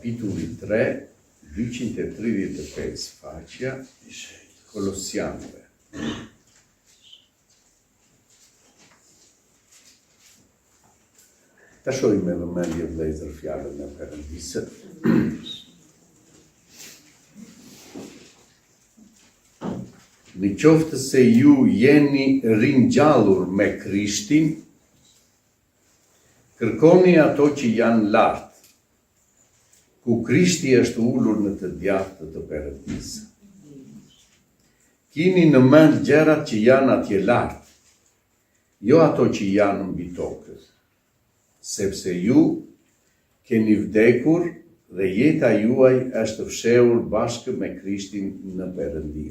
kapitulli 3, 235 faqja, Kolosianëve. Ta shohim me vëmendje vëllezër fjalën e Perëndisë. Në qoftë se ju jeni ringjallur me Krishtin, kërkoni ato që janë lart, ku Krishti është ulur në të djathtë të Perëndisë. Kini në mend gjërat që janë atje lart, jo ato që janë mbi tokë, sepse ju keni vdekur dhe jeta juaj është fshehur bashkë me Krishtin në Perëndi.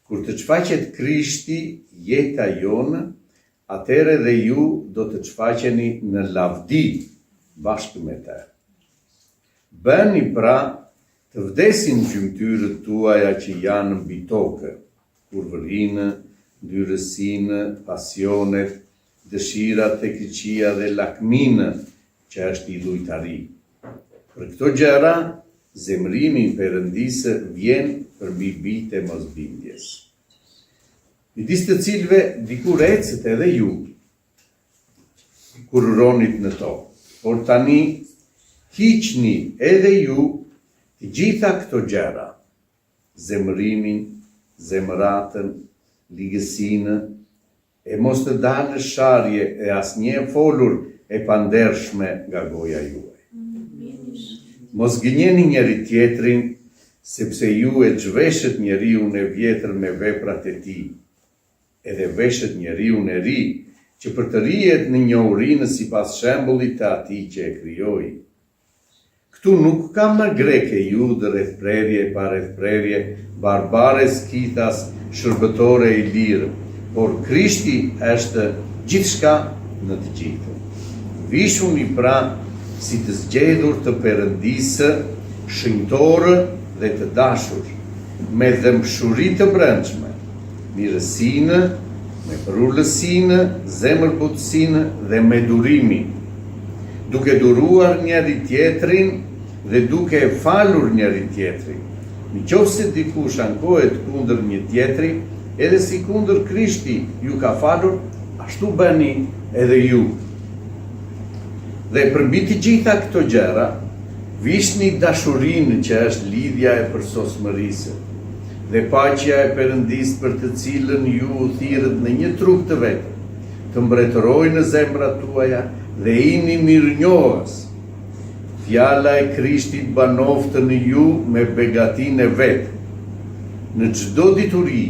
Kur të shfaqet Krishti, jeta jonë, atëre dhe ju do të shfaqeni në lavdi bashkë me të. Bëni pra të vdesin gjymtyrët tuaja që janë mbi tokë, kurvërinë, ndyrësinë, pasionet, dëshirat e keqia dhe lakminë, që është idhujtari. Për këto gjëra, zemrimi i Perëndisë vjen përmbi bijtë e mosbindjes. Midis të cilëve dikur ecët edhe ju, kur ronit në to, por tani hiqni edhe ju të gjitha këto gjëra, zemrimin, zemratën, ligësinë, e mos të dalë sharje e asnjë folur e pandershme nga goja juaj. Mos gënjeni njëri tjetrin, sepse ju e zhveshët njeriu e vjetër me veprat e tij, edhe veshët njeriu e ri, që për të rihet në njohurinë sipas shembullit të atij që e krijoi. Këtu nuk ka më greke, judë, rrethprerje, pa rrethprerje, barbare, skithas, shërbëtore i lirë, por Krishti është gjithçka në të gjithë. Vishuni pra si të zgjedhur të Perëndisë, shenjtorë dhe të dashur, me dëmshuri të brendshme, mirësinë, me përullësinë, zemërbutësinë dhe me durimin, duke duruar njëri tjetrin dhe duke falur njëri tjetrin. Nëse dikush ankohet kundër një tjetri, edhe si kundër Krishti ju ka falur, ashtu bëni edhe ju. Dhe përmbi të gjitha këto gjëra, vishni dashurinë që është lidhja e përsosmërisë, dhe paqja e Perëndisë për të cilën ju u thirrët në një trup të vetëm, të mbretërojë në zemrat tuaja dhe jini mirënjohës. Fjala e Krishtit banoftë në ju me begatinë e vet. Në çdo dituri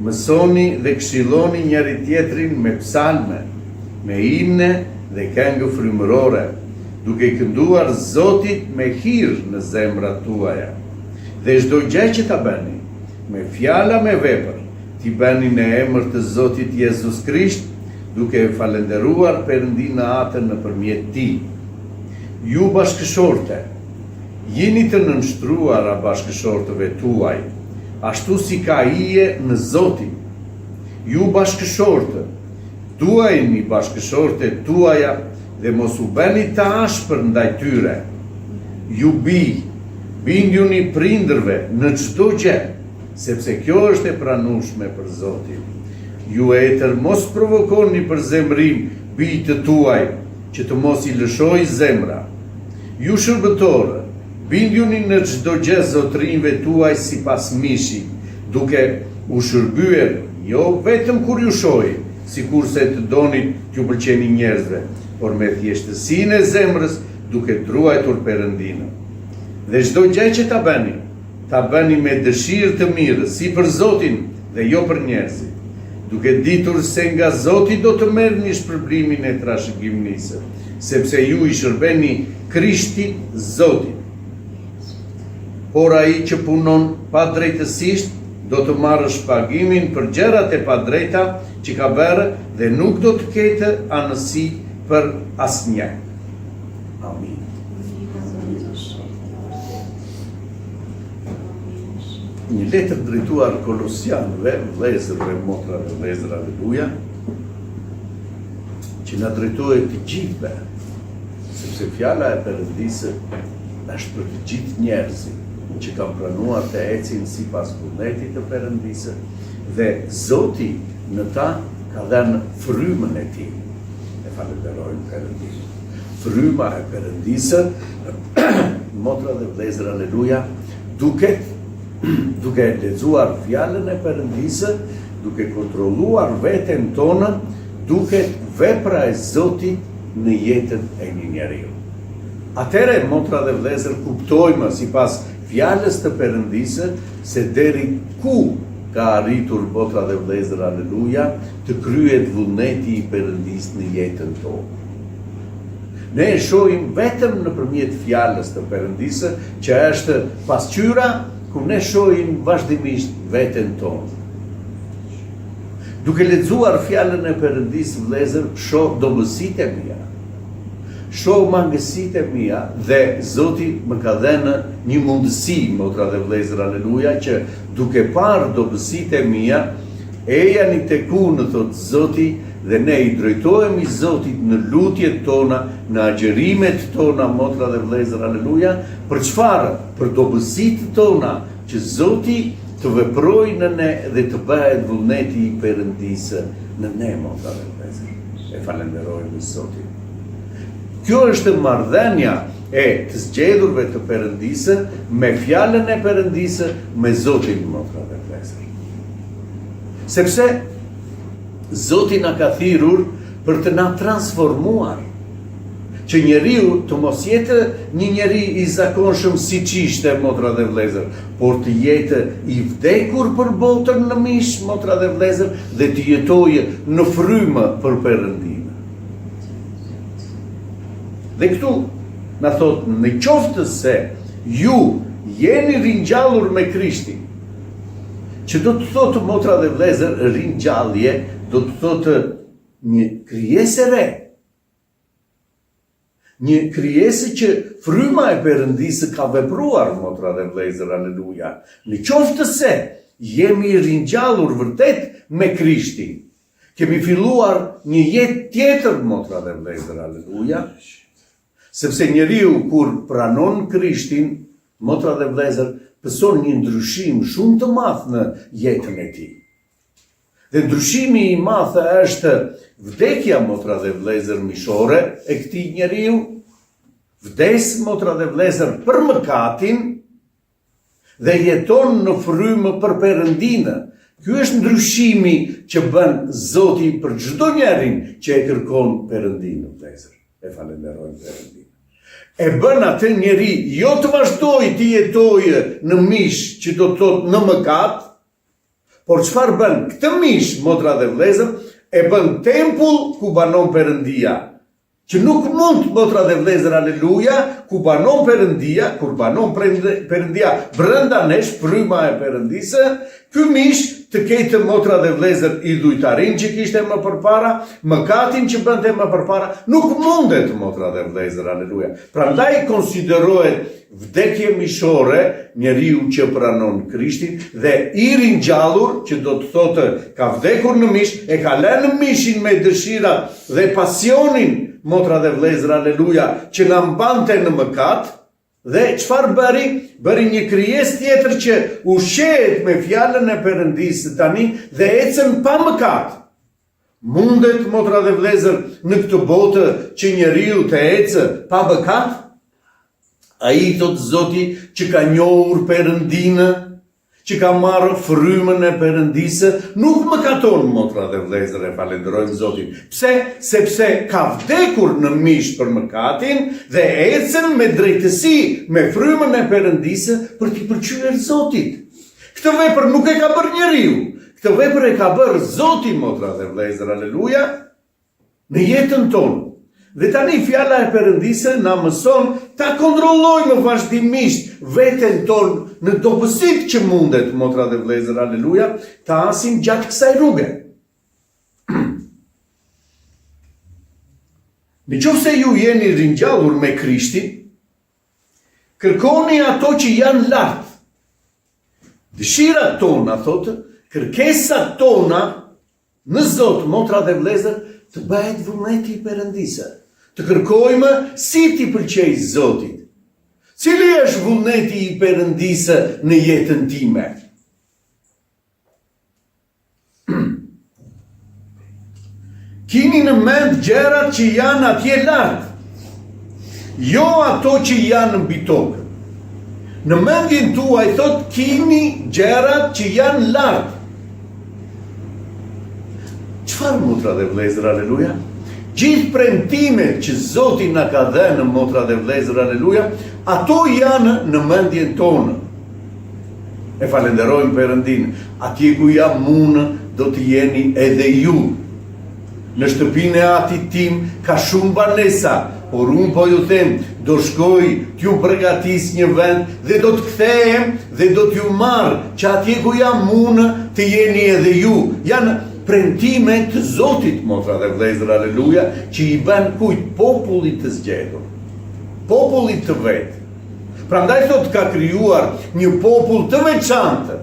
mësoni dhe këshilloni njëri tjetrin me psalme, me himne dhe këngë frymërore, duke kënduar Zotit me hir në zemrat tuaja. Dhe çdo gjë që ta bëni, me fjala me vepër, t'i bëni në emër të Zotit Jezus Krisht, duke e falendëruar Perëndinë atë nëpërmjet tij. Ju bashkëshorte, jeni të nënshtruara bashkëshortëve tuaj, ashtu si ka hije në Zotin. Ju bashkëshortë, duajini bashkëshortet tuaja dhe mos u bëni të ashpër ndaj tyre. Ju bindjuni prindërve në çdo gjë, sepse kjo është e pranueshme për Zotin. Ju etër mos provokoni për zemrim bijtë të tuaj, që të mos i lëshoj zemra. Ju shërbëtorë, bindjuni në çdo gjë zotrinjve tuaj sipas mishit, duke u shërbyer, jo vetëm kur ju shohin, sikurse të donit t'ju pëlqeni njerëzve, por me thjeshtësinë e zemrës, duke ruajtur Perëndinë. Dhe çdo gjë që ta bëni me dëshirë të mirë, si për Zotin dhe jo për njerëzit, duke ditur se nga Zoti do të merrni shpërblimin e trashëgimisë, sepse ju i shërbeni Krishtit Zotin. Por ai që punon pa drejtësisht do të marrë shpagimin për gjërat e padrejta që ka bërë dhe nuk do të ketë anësi për asnjë. Amin. Një letër drejtuar Kolosianëve, vëllezërve, motrave, vëllezër, aleluja, që na drejtohet të gjithëve, sepse sepse fjala e Perëndisë është për të gjithë njerëzit që kanë pranuar të ecin sipas vullnetit të Perëndisë dhe Zoti në ta ka dhënë frymën e tij. E falenderojmë Perëndisë. Fryma e Perëndisë, motra dhe vëllezër, aleluja, duke lexuar fjalën e Perëndisë, duke kontrolluar veten tonë, duke vepra e Zotit në jetën e një njeriu. Atëherë, motra dhe vëllezër, kuptojmë sipas fjalës të Perëndisë se deri ku ka arritur, motra dhe vëllezër, aleluja, të kryhet vullneti i Perëndisë në jetën tonë. Ne e shohim vetëm nëpërmjet fjalës të Perëndisë, që është pasqyra ku ne shohim vazhdimisht veten tonë. Duke lexuar fjalën e Perëndisë, vëllezër, shoh dobësitë e mia, shoh mangësitë e mia dhe Zoti më ka dhënë një mundësi, motra dhe vëllezër, aleluja, që duke parë dobësitë e mia, ejani tek unë, thot Zoti, dhe ne i drejtohemi Zotit në lutjet tona, në agjërimet tona, motra dhe vëllezër, aleluja, për çfarë? Për dobësitë tona, që Zoti të veprojë në ne dhe të bëhet vullneti i Perëndisë në ne, motra dhe vëllezër. E falenderojmë Zotin. Kjo është marrëdhënia e të zgjedhurve të Perëndisë me fjalën e Perëndisë, me Zotin, motra dhe vëllezër. Sepse Zoti na ka thirrur për të na transformuar, që njeriu të mos jetë një njeri i zakonshëm siç ishte, motra dhe vëllezër, por të jetë i vdekur për botën në mish, motra dhe vëllezër, dhe të jetojë në frymë për Perëndimin. Dhe këtu na thot, në qoftë se ju jeni ringjallur me Krishtin, që do të thotë, motra dhe vëllezër, ringjallje do të thotë një krijesë e re. Një krijesë që fryma e Perëndisë ka vepruar, motra dhe vëllezër, aleluja. Në qoftë se jemi ringjallur vërtet me Krishtin, kemi filluar një jetë tjetër, motra dhe vëllezër, aleluja. Sepse njeriu kur pranon Krishtin, motra dhe vëllezër, pëson një ndryshim shumë të madh në jetën e tij. Dhe ndryshimi i madh është vdekja, motra dhe vëllezër, mishore e këtij njeriu, vdes, motra dhe vëllezër, për mëkatin dhe jeton në frymë për Perëndinë. Ky është ndryshimi që bën Zoti për çdo njerin që e kërkon Perëndinë, vëllezër. E falenderojmë Perëndinë. E bën atë njeri jo të vazhdojë të jetojë në mish, që do të thotë në mëkat, por çfarë bën? Këtë mish, motra dhe vëllezër, e bën tempull ku banon Perëndia. Që nuk mund, motra dhe vëllezër, aleluja, ku banon Perëndia, kur banon Perëndia brenda nesh, fryma e Perëndisë, ky mish të ketë, motra dhe vëllezër, idhujtarin që kishte më përpara, mëkatin që bënte më përpara, nuk mundet, motra dhe vëllezër, aleluja. Prandaj konsiderohet vdekje mishore njeriu që pranon Krishtin, dhe i ringjallur, që do të thotë ka vdekur në mish, e ka lënë mishin me dëshira dhe pasionin, motra dhe vëllezër, aleluja, që na mbante në mëkat. Dhe çfarë bëri? Bëri një krijesë tjetër që ushqehet me fjalën e Perëndisë tani dhe ecën pa mëkat. Mundet, motra dhe vëllezër, në këtë botë që njeriu të ecë pa mëkat? Ai, thot Zoti, që ka njohur Perëndinë, që ka marrë frymën e Perëndisë, nuk mëkaton, motra dhe vëllezër, e falenderojmë Zotin. Pse? Sepse ka vdekur në mish për mëkatin dhe ecën me drejtësi me frymën e Perëndisë për t'i pëlqyer Zotit. Këtë vepër nuk e ka bërë njeriu. Këtë vepër e ka bërë Zoti, motra dhe vëllezër, aleluja, në jetën tonë. Dhe tani fjala e Perëndisë na mëson ta kontrollojmë vazhdimisht veten tonë në dobësitë që mundet, motra dhe vëllezër, aleluja, ta asim gjatë kësaj rruge. Nëse ju jeni ringjallur me Krishtin, kërkoni ato që janë lart. Dëshirat tona, thotë, kërkesat tona në Zot, motra dhe vëllezër, të bëhet vullneti i Perëndisë, Të kërkojmë si t'i pëlqej Zotit. Cili është vullneti i Perëndisë në jetën time? Kini në mend gjërat që janë atje lart, jo ato që janë mbi tokë. Në mendjen tuaj thot kini gjërat që janë lart. Çfarë motra dhe vëllezër, aleluja? Gjithë premtimet që Zoti na ka dhënë, motra dhe vëllezër, aleluja, ato janë në mendjen tonë. E falenderojmë Perëndin, atje ku jam unë, do të jeni edhe ju. Në shtëpinë e atit tim ka shumë banesa, por unë po ju them, do shkoj t'ju përgatis një vend dhe do të kthehem dhe do t'ju marr që atje ku jam unë të jeni edhe ju. Janë premtime të Zotit, motra dhe vëllezër, aleluja, që i bën kujt? Popullit të zgjedhur, popullit të vet. Prandaj thot ka krijuar një popull të veçantë.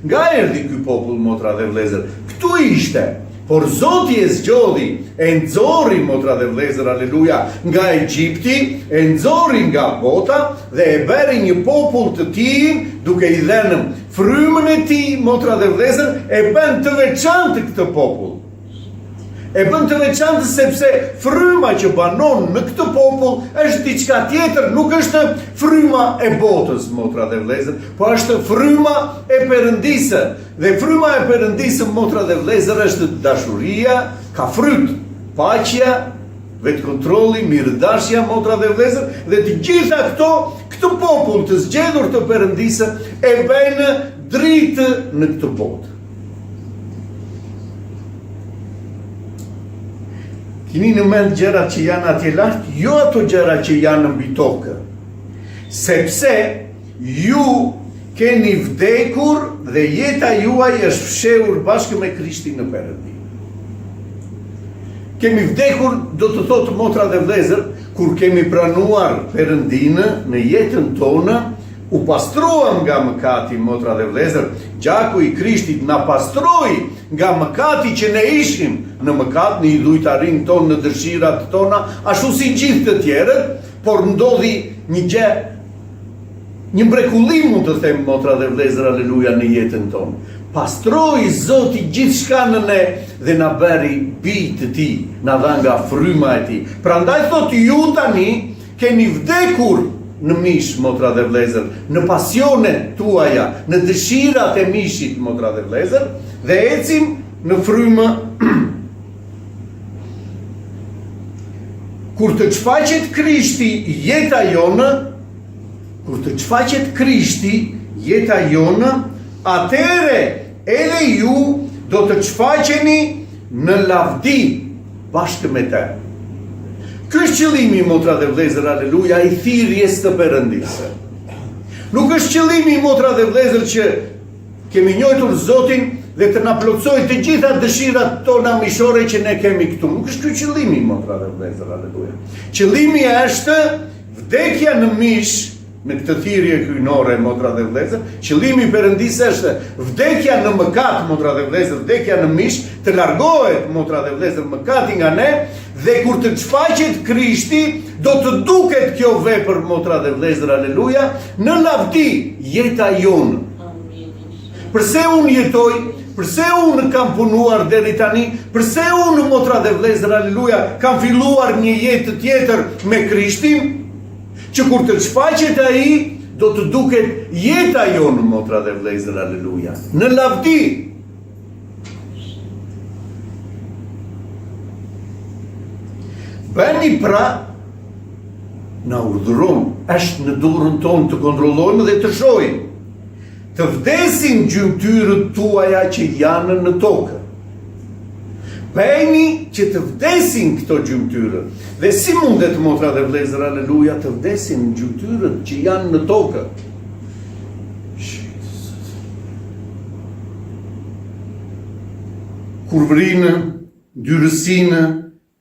Nga erdhi ky popull, motra dhe vëllezër? Ktu ishte. Por Zoti e zgjodhi, e nxorri, motra dhe vëllezër, aleluja, nga Egjipti, e nxorri nga bota dhe e bëri një popull të tij, duke i dhënë frymën e tij, motra dhe vëllezër, e bën të veçantë këtë popull. E bën të veçantë sepse fryma që banon në këtë popull është diçka tjetër, nuk është fryma e botës, motra dhe vëllezër, po është fryma e Perëndisë. Dhe fryma e Perëndisë, motra dhe vëllezër, është dashuria, ka fryt, paqja, vetkontrolli, mirëdashja, motra dhe vëllezër, dhe të gjitha këtë popull të zgjedhur të Perëndisë e bëjnë dritë në këtë botë. Kini në mend gjërat që janë atje lart, jo ato gjërat që janë mbi tokë. Sepse ju keni vdekur dhe jeta juaj është fshehur bashkë me Krishtin në Perëndi. Kemi vdekur, do të thotë, motra dhe vëllezër, kur kemi pranuar Perëndinë në jetën tonë, u pastruam nga mëkati, motra dhe vëllezër. Gjaku i Krishtit na pastroi nga mëkati që ne ishim në mëkat, në idhujtarinë tonë, në dëshirat tona, ashtu si gjithë të tjerët, por ndodhi një gjë, një mrekullim, mund të them, motra dhe vëllezër, aleluja, në jetën tonë. Pastroi Zoti gjithçka në ne dhe na bëri bijë të tij, na dha nga fryma e tij. Prandaj thotë ju tani keni vdekur në mish, motra dhe vëllezër, në pasionet tuaja, në dëshirat e mishit, motra dhe vëllezër, dhe ecim në frymë. Kur të shfaqet Krishti jeta jonë, atëre edhe ju do të shfaqeni në lavdi bashkë me të. Ky është qëllimi, motra dhe vëllezër, aleluja, i thirrjes të Perëndisë. Nuk është qëllimi, motra dhe vëllezër, që kemi njohur Zotin dhe të na plotësojë të gjitha dëshirat tona mishore që ne kemi këtu. Nuk është ky qëllimi, motra dhe vëllezër, aleluja. Qëllimi është vdekja në mish, në këtë thirrje hyjnore, motra dhe vëllezër. Qëllimi i Perëndisë është vdekja në mëkat, motra dhe vëllezër, vdekja në mish, të largohet, motra dhe vëllezër, mëkati nga ne, dhe kur të shfaqet Krishti, do të duket kjo vepër, motra dhe vëllezër, aleluja, në lavdi jeta jonë. Përse unë jetoj, përse unë kam punuar deri tani, përse unë, motra dhe vëllezër, aleluja, kam filluar një jetë tjetër me Krishtin, që kur të shfaqet ai, do të duket jeta jonë, motra dhe vëllezër, aleluja, në lavdi. Bëni pra, na urdhëron, është në dorën tonë të kontrollojmë dhe të shohim, të vdesin gjymtyrët tuaja që janë në tokë. Bëni që të vdesin këto gjymtyrët. Dhe si mundet, motra dhe vëllezër, aleluja, të vdesin gjymtyrët që janë në tokë? Kurvrinë, dyrësinë,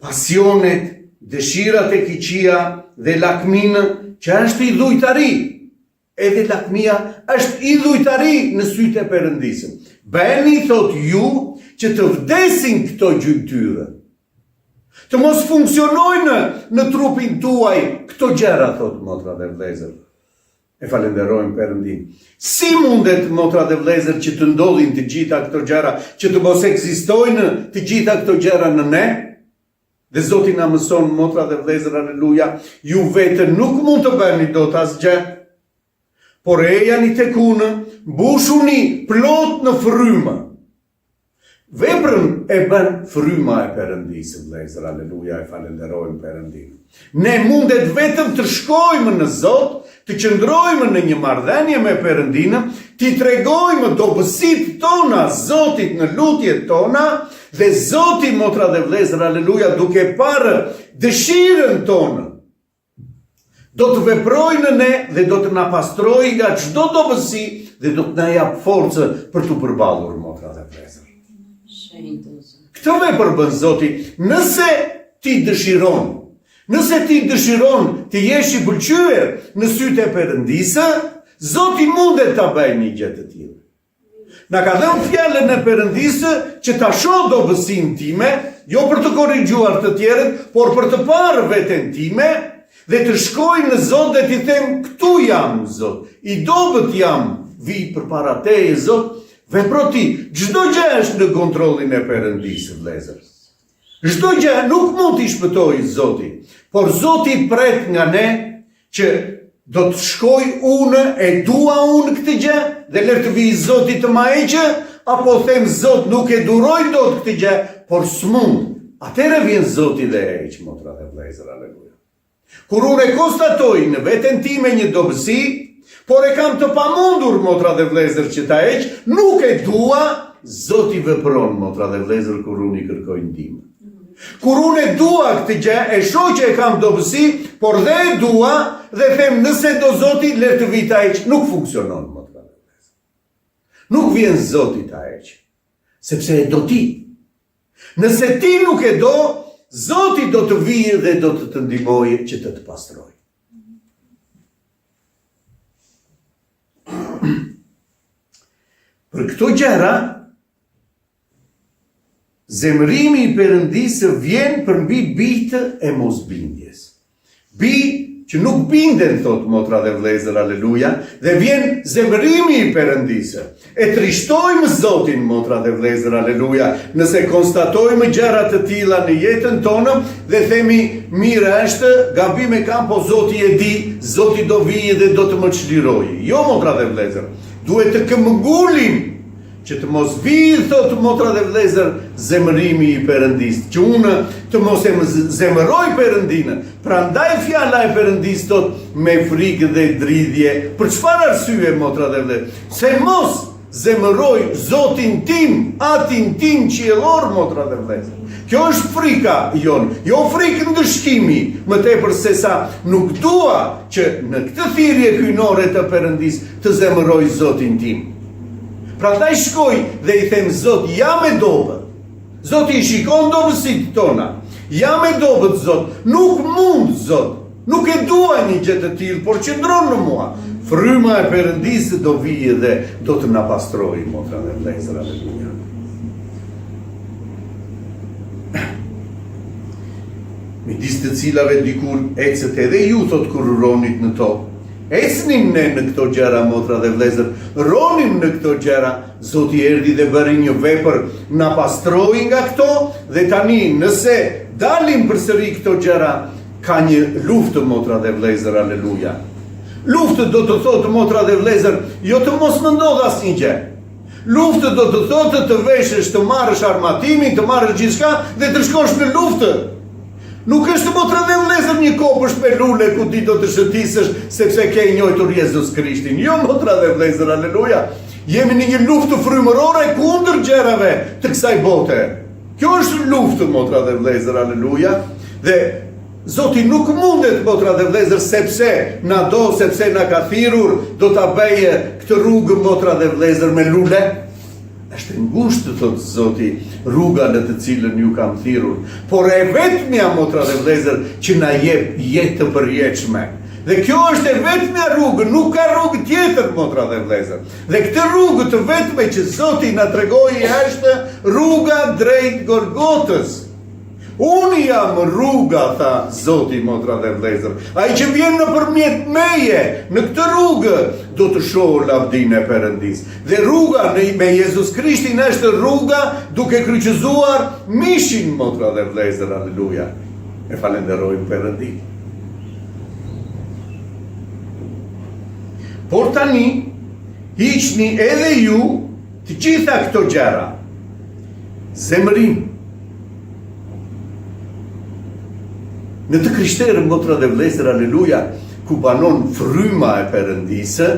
pasionet, dëshirat e keqia dhe lakminë, që është idhujtari. Edhe lakmia është idhujtari në sytë e Perëndisë. Bëni, thot ju, që të vdesin këto gjymtyre. Të mos funksionojnë në trupin tuaj këto gjëra, thot motra dhe vlezër. E falenderojmë Perëndin. Si mundet, motra dhe vlezër, që të ndodhin të gjitha këto gjëra, që të mos ekzistojnë të gjitha këto gjëra në ne? Dhe Zoti na mëson, motra dhe vlezër, aleluja, ju vetë nuk mund të bëni dot asgjë, por ejani tek unë, mbushuni plot në frymë. Veprën e bën fryma e Perëndisë, vlezër, aleluja, e falenderojmë Perëndin. Ne mundet vetëm të shkojmë në Zot, të qëndrojmë në një marrëdhënie me Perëndin, t'i tregojmë dobësitë tona Zotit në lutjet tona, dhe Zoti, motra dhe vlezër, aleluja, duke parë dëshirën tonë, do të veprojë në ne dhe do të na pastrojë nga çdo dobësi dhe do të na jap forcë për të përballur, motra dhe vlezër. Këtë vepër bën Zoti nëse ti dëshiron. Nëse ti dëshiron të jesh i pëlqyer në sytë e Perëndisë, Zoti mundet ta bëjë një gjë të tillë. Na ka dhënë fjalën e Perëndisë që ta shoh dobësinë time, jo për të korrigjuar të tjerët, por për të parë veten time dhe të shkoj në Zot dhe t'i them, këtu jam, Zot, i dobët jam, vi përpara teje, Zot, vepro ti. Çdo gjë është në kontrollin e Perëndisë, vëllezër. Çdo gjë nuk mund t'i shpëtojë Zoti, por Zoti pret nga ne që do të shkoj unë, e dua unë këtë gjë, dhe lër të vijë Zoti të ma heqë, apo them, Zot, nuk e duroj dot këtë gjë, por s'mund. Atëherë vjen Zoti dhe e heq, motra dhe vëllezër, aleluja. Kur unë e konstatoj në veten time një dobësi, por e kam të pamundur, motra dhe vëllezër, që ta heq, nuk e dua, Zoti vepron, motra dhe vëllezër, kur unë i kërkoj ndihmë. Kur unë e dua këtë gjë, e shoh që e kam dobësi, por dhe e dua dhe them, nëse do Zoti, le të vi ta heq, nuk funksionon, motra dhe vëllezër. Nuk vjen Zoti ta heq, sepse e do ti. Nëse ti nuk e do, Zoti do të vijë dhe do të ndihmojë që të pastrojë. Për këto gjëra, zemërimi i Perëndisë vjen përmbi bijtë e mosbindjes. Bij që nuk binden, thot motra dhe vëllezër, aleluja, dhe vjen zemërimi i Perëndisë. E trishtojmë Zotin, motra dhe vëllezër, aleluja, nëse konstatojmë gjëra të tilla në jetën tonë dhe themi, mirë është, gabim e kam, po Zoti e di, Zoti do vijë dhe do të më çlirojë. Jo, motra dhe vëllezër, duhet të këmbgulim që të mos vijë, thot motra dhe vëllezër, zemërimi i Perëndisë, që unë të mos e zemëroj Perëndinë. Prandaj fjala e Perëndisë thot me frikë dhe dridhje. Për çfarë arsye, motra dhe vëllezër? Se mos zemëroj Zotin tim, atin tim qiellor, motra dhe vëllezër. Kjo është frika jonë, jo frikë ndëshkimi, më tepër se sa nuk dua që në këtë thirrje hyjnore të Perëndisë të zemëroj Zotin tim. Prandaj shkoj dhe i them, Zot, jam e dobët. Zoti i shikon dobësitë tona. Jam e dobët, Zot. Nuk mund, Zot. Nuk e dua një gjë të tillë, por qëndron në mua. Fryma e Perëndisë do vijë dhe do të na pastrojë, motra dhe vëllezër, aleluja. Midis të cilave dikur ecët edhe ju, thot, kur ronit në tokë. Ecnim ne në këto gjëra, motra dhe vëllezër, ronim në këto gjëra, Zoti erdhi dhe bëri një vepër, na pastroi nga këto, dhe tani nëse dalim përsëri këto gjëra, ka një luftë, motra dhe vëllezër, aleluja. Luftë do të thotë, motra dhe vëllezër, jo të mos më ndodh asnjë gjë. Luftë do të thotë të veshësh, të marrësh armatimin, të marrësh gjithçka dhe të shkosh në luftë. Nuk është, motra dhe vëllezër, një kopësh me lule ku ti do të shëtisësh sepse ke njohur Jezus Krishtin. Jo, motra dhe vëllezër, aleluja. Jemi në një luftë frymërore kundër gjërave të kësaj bote. Kjo është luftë, motra dhe vëllezër, aleluja. Dhe Zoti nuk mundet, motra dhe vëllezër, sepse na do, sepse na ka thirrur, do ta bëjë këtë rrugë, motra dhe vëllezër, me lule. Është ngushtë, thot Zoti, rruga në të cilën ju kam thirrur, por e vetmja, motra dhe vëllezër, që na jep jetë të përjetshme. Dhe kjo është e vetmja rrugë, nuk ka rrugë tjetër, motra dhe vëllezër. Dhe këtë rrugë të vetme që Zoti na tregoi është rruga drejt Golgotës. Unë jam rruga, tha Zoti, motra dhe vëllezër. Ai që vjen nëpërmjet meje, në këtë rrugë, do të shohë lavdinë e Perëndis. Dhe rruga me Jezus Krishtin është rruga duke kryqëzuar mishin, motra dhe vëllezër, aleluja. E falenderojmë Perëndin. Por tani, hiqni edhe ju të gjitha këto gjëra. Zemërim. Në të krishterë, motra dhe vëllezër, aleluja, ku banon fryma e Perëndisë,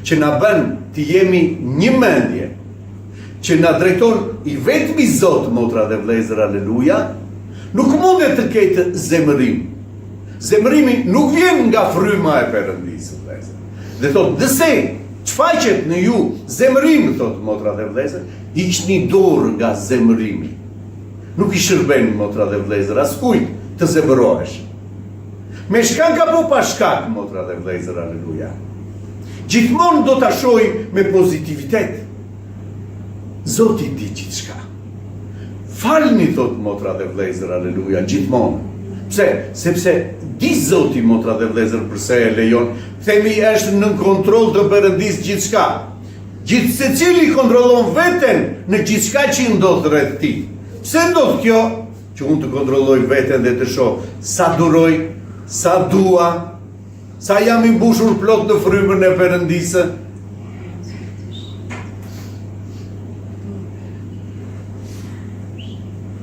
që na bën të jemi një mendje, që na drejton i vetmi Zot, motra dhe vëllezër, aleluja, nuk mundet të ketë zemërim. Zemërimi nuk vjen nga fryma e Perëndisë, vëllezër. Dhe thot, dëse çfaqet në ju zemërim, thot motra dhe vëllezër, hiqni dorë nga zemërimi. Nuk i shërben, motra dhe vëllezër, askujt të zemërohesh. Me shkak apo pa shkak, motra dhe vëllezër, aleluja. Gjithmonë do ta shohim me pozitivitet. Zoti di gjithçka. Falni, thot motra dhe vëllezër, aleluja, gjithmonë. Pse? Sepse di Zoti, motra dhe vëllezër, përse e lejon. Themi është në kontroll të Perëndis gjithçka. Gjithë secili kontrollon veten në gjithçka që ndodh rreth tij. Pse ndodh kjo? Që unë të kontrolloj veten dhe të shoh sa duroj, sa dua, sa jam i mbushur plot në frymën e Perëndisë.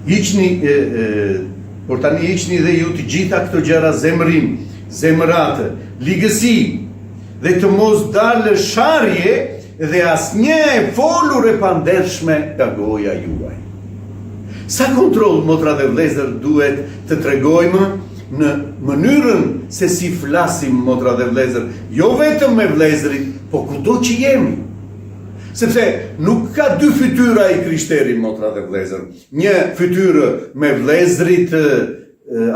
Hiqni, por tani hiqni dhe ju të gjitha këto gjëra: zemërim, zemëratë, ligësi, dhe të mos dalë sharje dhe asnjë e folur e pandershme nga goja juaj. Sa kontroll, motra dhe vëllezër, duhet të tregojmë në mënyrën se si flasim, motra dhe vëllezër, jo vetëm me vëllezërit, po kudo që jemi. Sepse nuk ka dy fytyra i krishterit, motra dhe vëllezër. Një fytyrë me vëllezërit,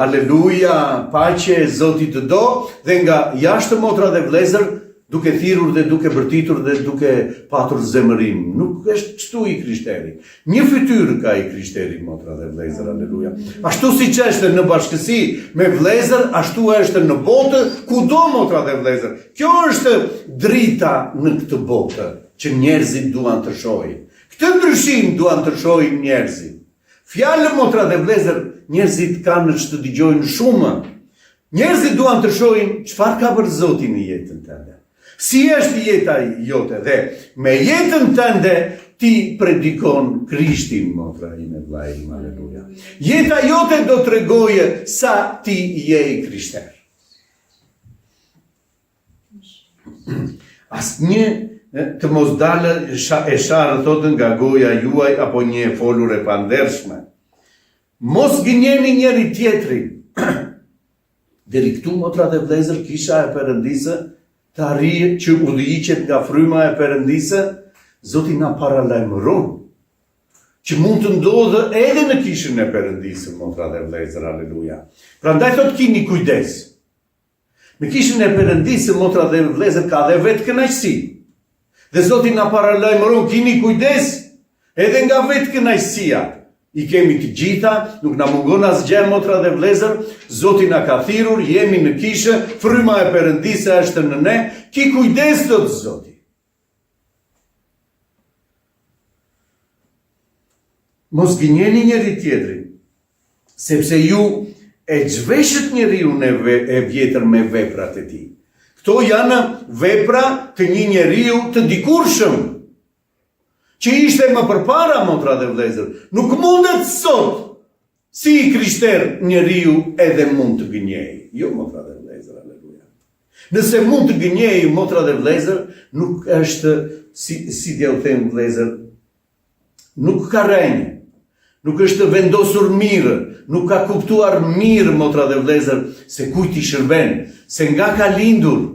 aleluja, paqe, Zoti të do, dhe nga jashtë, motra dhe vëllezër, duke thirrur dhe duke bërtitur dhe duke patur zemërim. Nuk është kështu i krishteri. Një fytyrë ka i krishteri, motra dhe vëllezër, aleluja. Ashtu siç është në bashkësi me vëllezër, ashtu është në botë, kudo, motra dhe vëllezër. Kjo është drita në këtë botë që njerëzit duan të shohin. Këtë ndryshim duan të shohin njerëzit. Fjalë, motra dhe vëllezër, njerëzit kanë që të dëgjojnë shumë. Njerëzit duan të shohin çfarë ka bërë Zoti në jetën tënde. Si është jeta jote, dhe me jetën tënde ti predikon Krishtin, motra ime, vllai im, aleluja. Jeta jote do t'rregojë sa ti je i krishter. Asnjë të mos dalë e sharë, thotë, nga goja juaj apo një e folur e pandershme. Mos gënjeni njëri tjetrin. Deri këtu, motra dhe vëllezër, kisha e Perëndisë të arrijë që udhëhiqet nga fryma e Perëndisë, Zoti na paralajmëron që mund të ndodhë edhe në kishën e Perëndisë, motra dhe vëllezër, aleluja. Prandaj thot, kini kujdes. Në kishën e Perëndisë, motra dhe vëllezër, ka dhe vetë kënaqësi. Dhe Zoti na paralajmëron, kini kujdes edhe nga vetë kënaqësia. I kemi të gjitha, nuk na mungon asgjë, motra dhe vëllezër. Zoti na ka thirrur, jemi në kishë, fryma e Perëndisë është në ne. Ki kujdes, thot Zoti. Mos gënjeni njëri tjetrin, sepse ju e zhveshët njeriu e vjetër me veprat e tij. Këto janë vepra të një njeriu të dikurshëm, që ishte më përpara, motra dhe vëllezër. Nuk mundet sot, si i krishter, njeriu edhe mund të gënjej. Jo, motra dhe vëllezër, aleluja. Nëse mund të gënjej, motra dhe vëllezër, nuk është, si t'ja u them, vëllezër, nuk ka rënë, nuk është vendosur mirë, nuk ka kuptuar mirë, motra dhe vëllezër, se kujt i shërben, se nga ka lindur.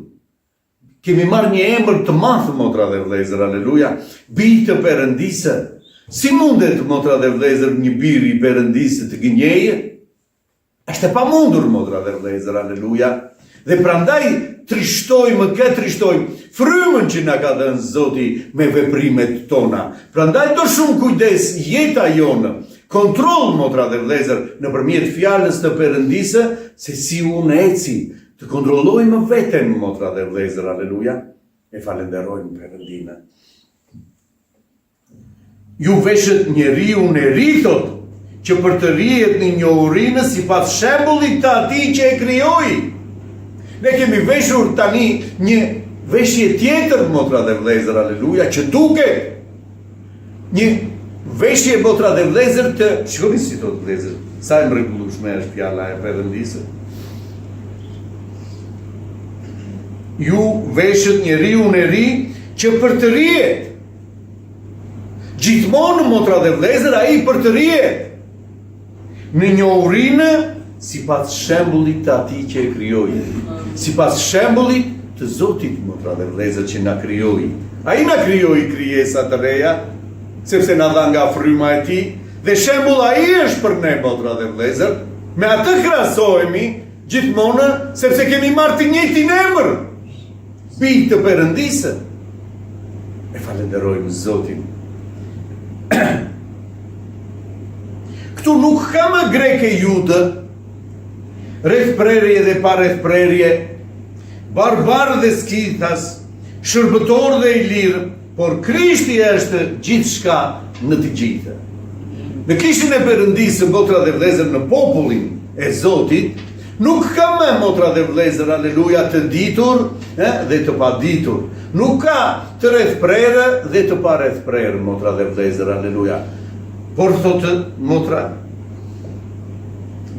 Kemi marrë një emër të madh, motra dhe vëllezër, aleluja, bij të Perëndisë. Si mundet, motra dhe vëllezër, një bir i Perëndisë të gënjejë? Është e pamundur, motra dhe vëllezër, aleluja. Dhe prandaj trishtojmë frymën që na ka dhënë Zoti me veprimet tona. Prandaj do shumë kujdes jeta jonë, kontroll, motra dhe vlezër, nëpërmjet fjalës të Perëndisë, se si unë eci të kontrollojmë veten, motra dhe vlezër, aleluja, e falenderojmë Perëndinë. Ju veshët njeriu në rithot, që për të rihet në njohurinë sipas shembullit të atij që e krijoi. Ne kemi veshur tani një veshje tjetër, motra dhe vlezër, aleluja, që duket një veshje, motra dhe vlezër, të shikoni si thot vlezër, sa e mrekullueshme është fjala e Perëndisë. Ju veshët njeriu në ri që për të rihet. Gjithmonë, motra dhe vlezër, ai për të rihet në njohurinë sipas shembullit të atij që e krijoi. Sipas shembullit të Zotit, motra dhe vlezër, që na krijoi. Ai na krijoi krijesa të reja, sepse na dha nga fryma e tij, dhe shembull ai është për ne, motra dhe vlezër. Me atë krahasohemi gjithmonë, sepse kemi marrë të njëjtin emër, bijtë të Perëndisë. E falenderojmë Zotin. Këtu nuk ka më greke jude, rreth prerje dhe pa rreth prerje, barbar dhe skithas, shërbëtor dhe i lirë, por Krishti është gjithçka në të gjithë. Në Krishtin e Perëndisë, motra dhe vlezër, në popullin e Zotit, nuk ka më, motra dhe vlezër, aleluja, të ditur dhe të paditur. Nuk ka të rreth prerë dhe të pa rreth prerë, motra dhe vlezër, aleluja. Por thotë motra,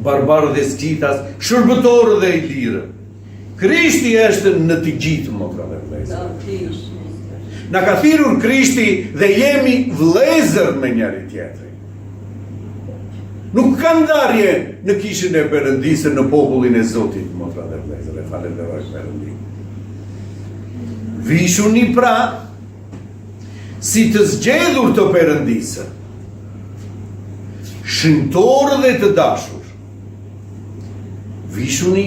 barbar dhe skithas, shërbëtor dhe i lirë. Krishti është në të gjithë, motra dhe vlezër. Na ka thirrur Krishti dhe jemi vlezër me njëri tjetrin. Nuk ka ndarje në kishën e Perëndisë, në popullin e Zotit, motra dhe vlezër, e falenderoj Perëndin. Vishuni pra si të zgjedhur të Perëndisë, shëntorë dhe të dashur. Vishuni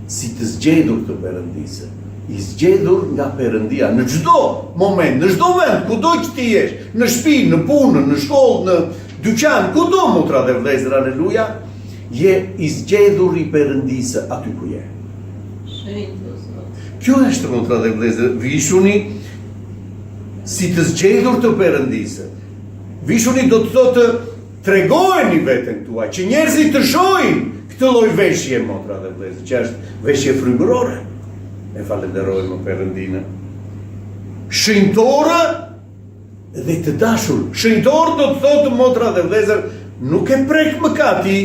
si të zgjedhur të Perëndisë, i zgjedhur nga Perëndia, në çdo moment, në çdo vend, kudo që ti jesh, në shtëpi, në punë, në shkollë, në dyqan, kudo, motra dhe vlezër, aleluja, je i zgjedhur i Perëndisë aty ku je. Kjo është, motra dhe vlezër, vishuni si të zgjedhur të Perëndisë. Vishuni do të thotë tregojeni veten tuaj, që njerëzit të shohin këtë lloj veshje, motra dhe vlezër, që është veshje frymërore. E falenderojmë Perëndinë. Shenjtore dhe të dashur. Shenjtor do të thotë, motra dhe vlezër, nuk e prek mëkati.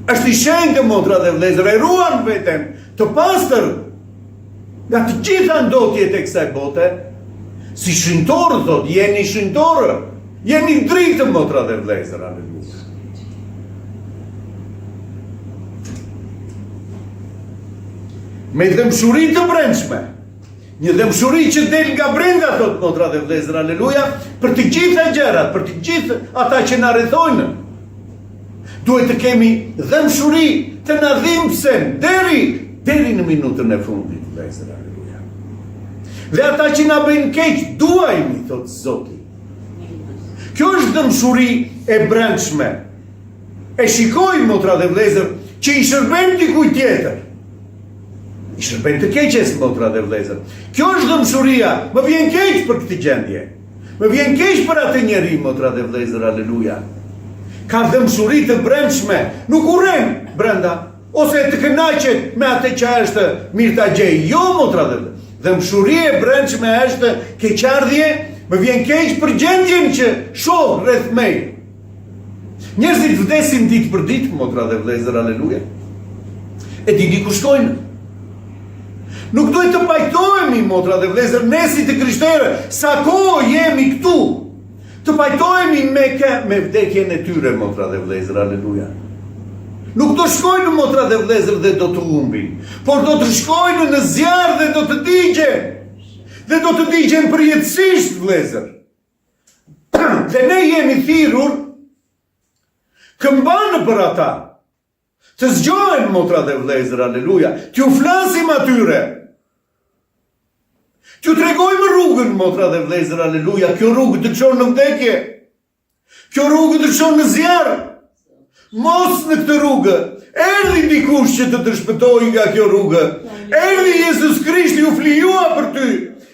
Është i shenjtë, motra dhe vlezër, e ruan veten të pastër nga të gjitha ndotjet e kësaj bote. Si shenjtor, thotë, jeni shenjtorë, jeni dritë, motra dhe vlezër, aleluja. Me dëmshuri të brendshme, një dëmshuri që del nga brenda, thot motra dhe vlezër, aleluja, për të gjitha gjërat, për të gjithë ata që na rrethojnë. Duhet të kemi dëmshuri të na dhimbsen deri në minutën e fundit, vlezër, aleluja. Dhe ata që na bëjnë keq, duajmi, thot Zoti. Kjo është dëmshuri e brendshme. E shikoj, motra dhe vlezër, që i shërben dikujt tjetër. I shërben të keqes, motra dhe vlezër. Kjo është dëmshuria. Më vjen keq për këtë gjendje. Më vjen keq për atë njeri, motra dhe vlezër, aleluja. Ka dëmshuri të brendshme. Nuk urren brenda, ose të kënaqet me atë që është mirë ta gjej. Jo, motra dhe vlezër. Dëmshuria e brendshme është keqardhje. Më vjen keq për gjendjen që shoh rreth meje. Njerëzit vdesin ditë për ditë, motra dhe vlezër, aleluja. E dini ku shkojnë? Nuk duhet të pajtohemi, motra dhe vlezër, ne si të krishterë, sa kohë jemi këtu, të pajtohemi me vdekjen e tyre, motra dhe vlezër, aleluja. Nuk do shkojnë, motra dhe vlezër, dhe do të humbin, por do të shkojnë në zjarr dhe do të digjen, dhe do të digjen përjetësisht, vlezër. Dhe ne jemi thirrur këmbanë për ata, të zgjohen, motra dhe vlezër, aleluja, t'ju flasim atyre, t'ju tregojmë rrugën, motra dhe vlezër, aleluja, kjo rrugë të çon në vdekje. Kjo rrugë të shon në zjarr. Mos në këtë rrugë. Erdhi dikush që të të shpëtoi nga kjo rrugë. Erdhi Jezus Krishti u flijua për ty.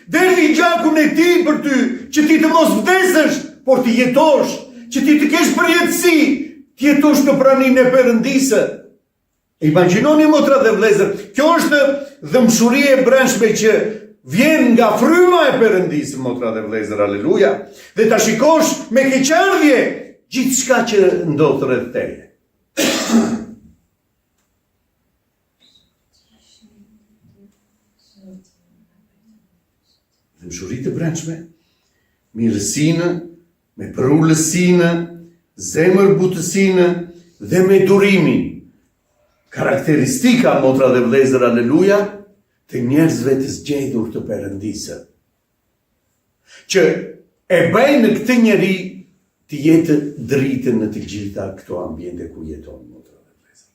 Derdhi gjakun e tij për ty, që ti të mos vdesësh, por të jetosh, që ti të kesh përjetësi, të jetosh në praninë e Perëndisë. Imagjinoni motra dhe vëllezër, kjo është dëmshuri e brendshme që vjen nga fryma e Perëndisë, motra dhe vëllezër, aleluja, dhe ta shikosh me keqardhje gjithçka që ndodh rreth teje. Dëmshuritë e brendshme, mirësinë, me përullësinë, zemër butësinë dhe me durimin. Karakteristika, motra dhe vëllezër, aleluja, të njerëzve të zgjedhur të Perëndisë, që e bëjnë këtë njeri të jetë dritën në të gjitha këto ambiente ku jeton, motra dhe vëllezër.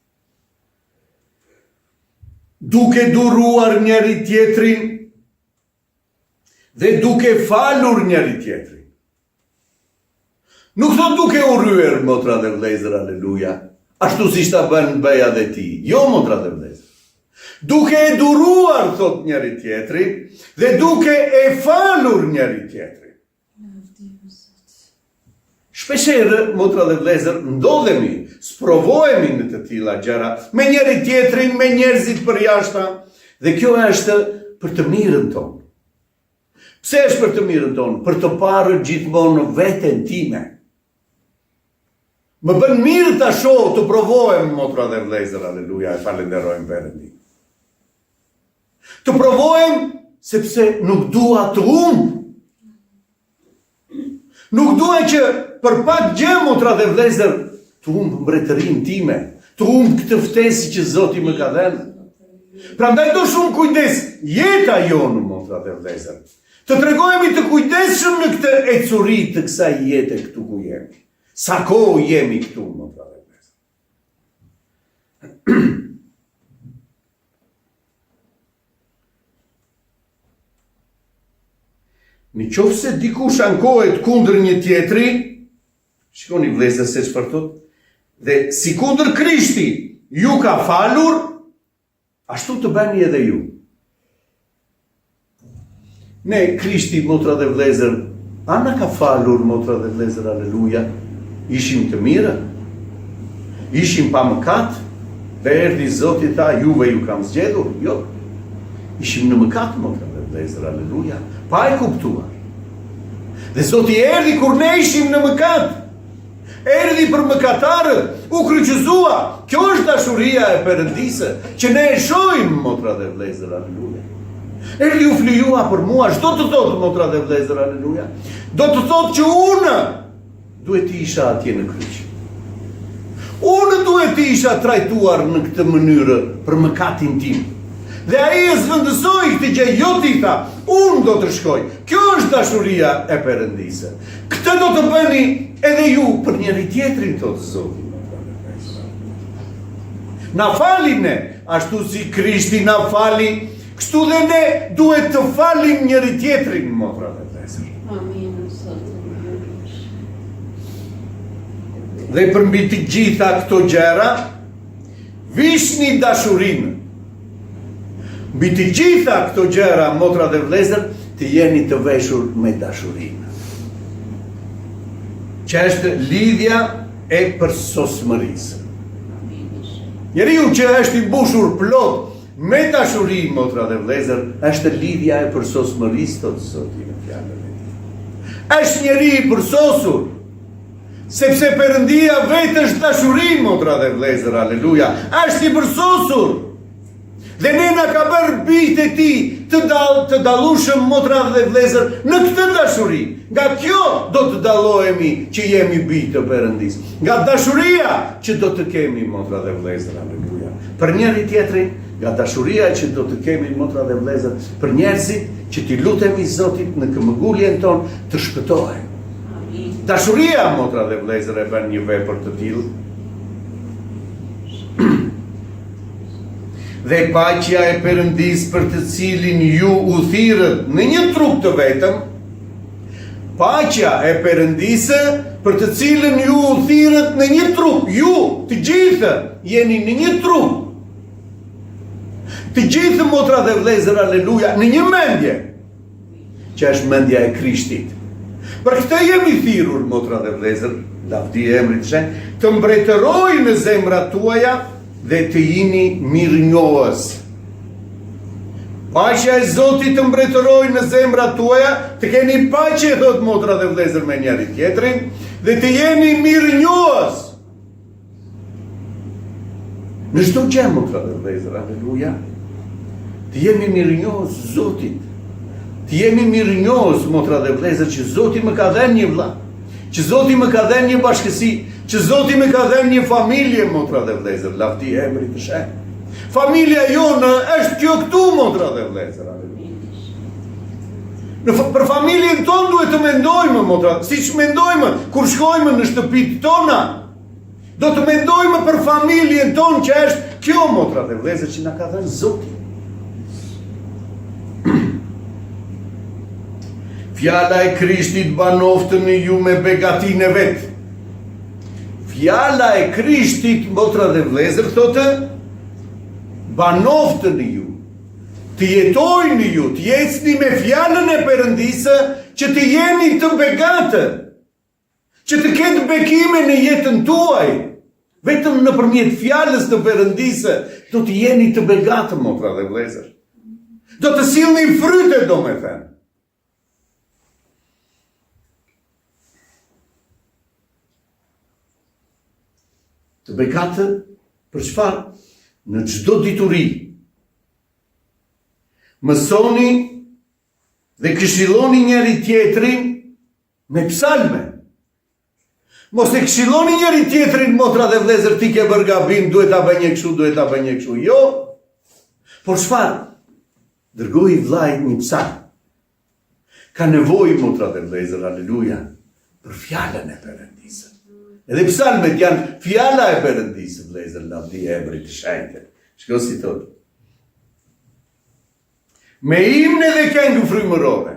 Duke duruar njeri tjetrin dhe duke falur njeri tjetrin. Nuk thot duke u rryer, motra dhe vëllezër, aleluja, ashtu si ta bën beja dhe ti. Jo, motra dhe vëllezër. Duke e duruar, thot njeri tjetri, dhe duke e falur njeri tjetri. Shpeshherë, motra dhe vëllezër, ndodhemi, sprovohemi në të tilla gjëra me njeri tjetrin, me njerëzit përjashta, dhe kjo është për të mirën tonë. Pse është për të mirën tonë? Për të parë gjithmonë veten time. Më bën mirë ta shoh, të provohem, motra dhe vëllezër, aleluja, e falenderojmë Perëndin. Të provohem sepse nuk dua të humb. Nuk dua që për pak gjë, motra dhe vëllezër, të humb mbretërinë time, të humb këtë ftesë që Zoti më ka dhënë. Prandaj do shumë kujdes jeta jonë, motra dhe vëllezër. Të tregojemi të kujdesshëm në këtë ecuri të kësaj jete këtu ku jemi. Sa kohë jemi këtu, motra dhe vëllezër. Në qoftë se dikush ankohet kundër një tjetri, shikoni vëllezër se çfarë thot, dhe si kundër Krishti ju ka falur, ashtu të bëni edhe ju. Ne, Krishti, motra dhe vëllezër, ana ka falur, motra dhe vëllezër, aleluja, ishim të mirë, ishim pa mëkat, dhe erdhi Zoti tha, juve ju kam zgjedhur, jo. Ishim në mëkat, motra dhe vëllezër, aleluja, pa e kuptuar. Dhe Zoti erdhi kur ne ishim në mëkat. Erdhi për mëkatarët, u kryqëzua. Kjo është dashuria e Perëndisë, që ne e shohim, motra dhe vëllezër, aleluja. Erdhi u flijua për mua, çdo të thotë, motra dhe vëllezër, aleluja. Do të thotë që unë duhet të isha atje në kryq. Unë duhet të isha trajtuar në këtë mënyrë për mëkatin tim. Dhe ai e zvendësoi këtë gjë, jo ti tha, unë do të shkoj. Kjo është dashuria e Perëndisë. Këtë do të bëni edhe ju për njëri tjetrin, thotë Zoti. Na fali ne, ashtu si Krishti na fali, kështu dhe ne duhet të falim njëri tjetrin, motra dhe vëllezër. Amin. Dhe përmbi të gjitha këto gjëra, vishni dashurinë. Mbi të gjitha këto gjëra, motra dhe vëllezër, të jeni të veshur me dashurinë. Që është lidhja e përsosmërisë. Njeriu që është i mbushur plot me dashuri, motra dhe vëllezër, është lidhja e përsosmërisë, thotë Zoti në fjalën e tij. Është njeri i përsosur, sepse Perëndia vetë është dashuri, motra dhe vëllezër, aleluja. Është i përsosur. Dhe ne na ka bërë bijtë e tij të dallueshëm, motra dhe vëllezër, në këtë dashuri. Nga kjo do të dallohemi që jemi bijtë të Perëndisë. Nga dashuria që do të kemi, motra dhe vëllezër, aleluja. Për njëri tjetrin, nga dashuria që do të kemi, motra dhe vëllezër, për njerëzit që t'i lutemi Zotit në këmbënguljen tonë të shpëtohen. Dashuria, motra dhe vëllezër, e bën një vepër të tillë. Dhe paqja e Perëndisë, për të cilin ju u thirrët në një trup të vetëm, Paqja e Perëndisë për të cilën ju thirrët në një trup, ju të gjithë jeni në një trup. Të gjithë motra dhe vëllezër, aleluja, në një mendje, që është mendja e Krishtit. Për këtë jemi thirrur, motra dhe vëllezër, lavdi e emrit të shenjtë, të mbretërojë në zemrat tuaja dhe të jini mirënjohës. Paqja e Zotit të mbretërojë në zemrat tuaja, të keni paqe, thot motra dhe vëllezër, me njëri tjetrin, dhe të jeni mirënjohës. Në çdo gjë, motra dhe vëllezër, aleluja, të jemi mirënjohës Zotit. Të jemi mirënjohës, motra dhe vëllezër, që Zoti më ka dhënë një vëlla, që Zoti më ka dhënë një bashkësi, që Zoti më ka dhënë një familje, motra dhe vëllezër, lavdi e emrit të shenjtë. Familja jonë është kjo këtu, motra dhe vëllezër. Për familjen tonë duhet të mendojmë, motra, siç mendojmë kur shkojmë në shtëpitë tona. Do të mendojmë për familjen tonë që është kjo, motra dhe vëllezër, që na ka dhënë Zoti. Fjala e Krishtit banoftë në ju me begatinë e vet. Fjala e Krishtit, motra dhe vëllezër, thotë banoftë në ju, të jetojnë në ju, të ecni me fjalën e Perëndisë, që të jeni të begatë, që të ketë bekime në jetën tuaj. Vetëm nëpërmjet fjalës të Perëndisë do të jeni të begatë, motra dhe vëllezër. Do të sillni fryte, domethënë. Të begatë për çfarë? Në çdo dituri. Mësoni dhe këshilloni njëri tjetrin me psalme. Mos e këshilloni njëri tjetrin, motra dhe vëllezër, ti ke bërë gabim, duhet ta bëj një kështu, duhet ta bëj një kështu. Jo. Por çfarë? Dërgoi vllajt një psalm. Ka nevojë, motra dhe vëllezër, aleluja, për fjalën e Perëndisë. Edhe psalmet janë fjala e Perëndisë, vëllezër, lavdi e emrit të shenjtë. Shko si thotë. Me himne dhe këngë frymërore.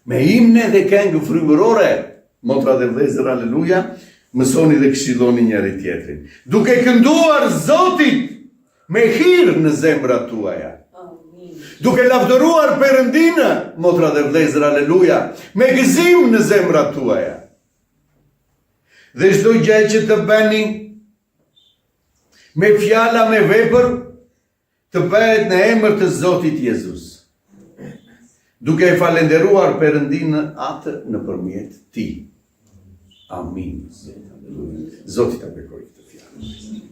Me himne dhe këngë frymërore, motra dhe vëllezër, aleluja, mësoni dhe këshilloni njëri tjetrin. Duke kënduar Zotit me hir në zemrat tuaja. Duke lavdëruar Perëndinë, motra dhe vëllezër, aleluja, me gëzim në zemrat tuaja. Dhe çdo gjë që të bëni me fjala, me vepër, të bëhet në emër të Zotit Jezus, duke e falenderuar Perëndinë atë nëpërmjet tij. Amin. Zoti ta bekojë këtë fjalë.